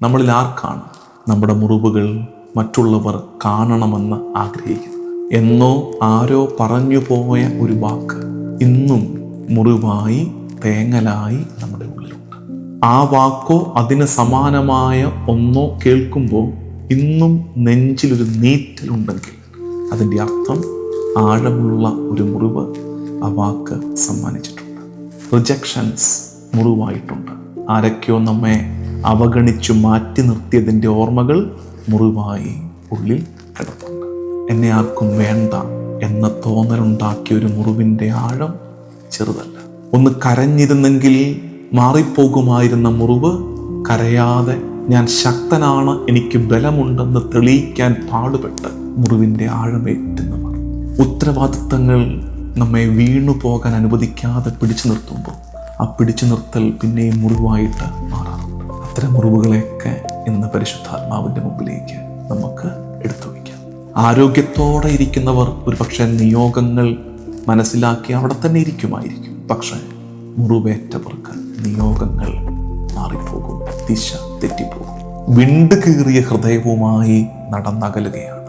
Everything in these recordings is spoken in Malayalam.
നമ്മളിൽ ആർക്കാണ് നമ്മുടെ മുറിവുകൾ മറ്റുള്ളവർ കാണണമെന്ന് ആഗ്രഹിക്കുന്നത്? എന്നോ ആരോ പറഞ്ഞു പോയ ഒരു വാക്ക് ഇന്നും മുറിവായി തേങ്ങലായി നമ്മുടെ ഉള്ളിലുണ്ട്. ആ വാക്കോ അതിന് സമാനമായ ഒന്നോ കേൾക്കുമ്പോൾ ഇന്നും നെഞ്ചിലൊരു നീറ്റലുണ്ടെങ്കിൽ അതിൻ്റെ അർത്ഥം ആഴമുള്ള ഒരു മുറിവ് ആ വാക്ക് സമ്മാനിച്ചിട്ടുണ്ട്. റിജക്ഷൻസ് മുറിവായിട്ടുണ്ട്. ആരൊക്കെയോ നമ്മെ അവഗണിച്ചു മാറ്റി നിർത്തിയതിൻ്റെ ഓർമ്മകൾ മുറിവായി ഉള്ളിൽ കിടപ്പുണ്ട്. എന്നെ ആർക്കും വേണ്ട എന്ന തോന്നലുണ്ടാക്കിയ ഒരു മുറിവിൻ്റെ ആഴം ചെറുതല്ല. ഒന്ന് കരഞ്ഞിരുന്നെങ്കിൽ മാറിപ്പോകുമായിരുന്ന മുറിവ് കരയാതെ ഞാൻ ശക്തനാണ്, എനിക്ക് ബലമുണ്ടെന്ന് തെളിയിക്കാൻ പാടുപെട്ട് മുറിവിൻ്റെ ആഴമേറ്റുന്നവർ. ഉത്തരവാദിത്തങ്ങൾ നമ്മെ വീണു പോകാൻ അനുവദിക്കാതെ പിടിച്ചു നിർത്തുമ്പോൾ ആ പിടിച്ചു നിർത്തൽ പിന്നെയും മുറിവായിട്ട് മാറാറുണ്ട്. അത്തരം മുറിവുകളെയൊക്കെ ഇന്ന് പരിശുദ്ധാത്മാവിൻ്റെ മുമ്പിലേക്ക് നമുക്ക് എടുത്തു വയ്ക്കാം. ആരോഗ്യത്തോടെ ഇരിക്കുന്നവർ ഒരു പക്ഷേ നിയോഗങ്ങൾ മനസ്സിലാക്കി അവിടെ തന്നെ ഇരിക്കുമായിരിക്കും. പക്ഷേ മുറിവേറ്റവർക്ക് നിയോഗങ്ങൾ മാറിപ്പോകും, ദിശ തെറ്റിപ്പോകും. വിണ്ടു കീറിയ ഹൃദയവുമായി നടന്നകലുകയാണ്.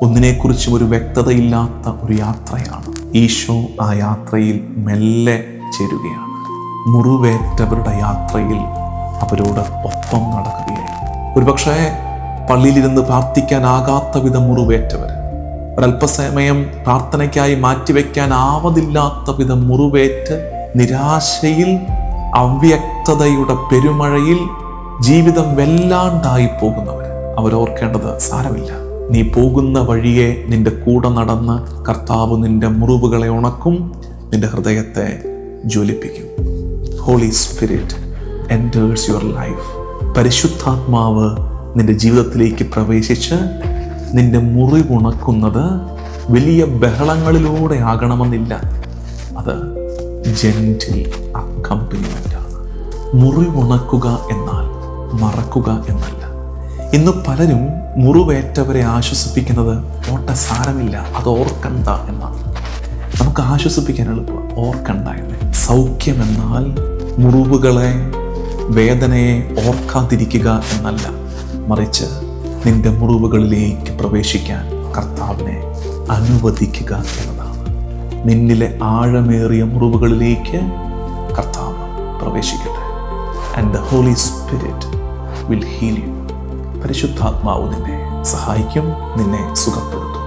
ഒന്നിനെക്കുറിച്ചും ഒരു വ്യക്തതയില്ലാത്ത ഒരു യാത്രയാണ്. ഈശോ ആ യാത്രയിൽ മെല്ലെ ചേരുകയാണ്. മുറിവേറ്റവരുടെ യാത്രയിൽ അവരോട് ഒപ്പം നടക്കുകയാണ്. ഒരുപക്ഷെ പള്ളിയിലിരുന്ന് പ്രാർത്ഥിക്കാനാകാത്ത വിധം മുറിവേറ്റവർ, ഒരല്പസമയം പ്രാർത്ഥനയ്ക്കായി മാറ്റിവെക്കാനാവതില്ലാത്ത വിധം മുറിവേറ്റ് നിരാശയിൽ അവ്യക്തതയുടെ പെരുമഴയിൽ ജീവിതം വല്ലാണ്ടായി പോകുന്നവർ, അവരോർക്കേണ്ടത് സാരമില്ല, നീ പോകുന്ന വഴിയെ നിന്റെ കൂടെ നടന്ന് കർത്താവ് നിന്റെ മുറിവുകളെ ഉണക്കും, നിന്റെ ഹൃദയത്തെ ജ്വലിപ്പിക്കും. Holy Spirit enters your life. പരിശുദ്ധാത്മാവ് നിന്റെ ജീവിതത്തിലേക്ക് പ്രവേശിച്ച് നിന്റെ മുറിവുണക്കുന്നത് വലിയ ബഹളങ്ങളിലൂടെ ആകണമെന്നില്ല. അത് ജെന്റിൽ അക്കമ്പനിമെന്റ് ആണ്. മുറിവുണക്കുക എന്നാൽ മറക്കുക എന്നല്ല. ഇന്ന് പലരും മുറിവേറ്റവരെ ആശ്വസിപ്പിക്കുന്നത് ഓട്ട സാരമില്ല, അത് ഓർക്കണ്ട എന്നാണ്. നമുക്ക് ആശ്വസിപ്പിക്കാൻ എളുപ്പം, ഓർക്കണ്ട എന്ന്. സൗഖ്യമെന്നാൽ മുറിവുകളെ, വേദനയെ ഓർക്കാതിരിക്കുക എന്നല്ല, മറിച്ച് നിന്റെ മുറിവുകളിലേക്ക് പ്രവേശിക്കാൻ കർത്താവിനെ അനുവദിക്കുക എന്നതാണ്. നിന്നിലെ ആഴമേറിയ മുറിവുകളിലേക്ക് കർത്താവ് പ്രവേശിക്കട്ടെ. And the Holy Spirit will heal you. പരിശുദ്ധാത്മാവ് നിന്നെ സഹായിക്കും, നിന്നെ സുഖപ്പെടുത്തും.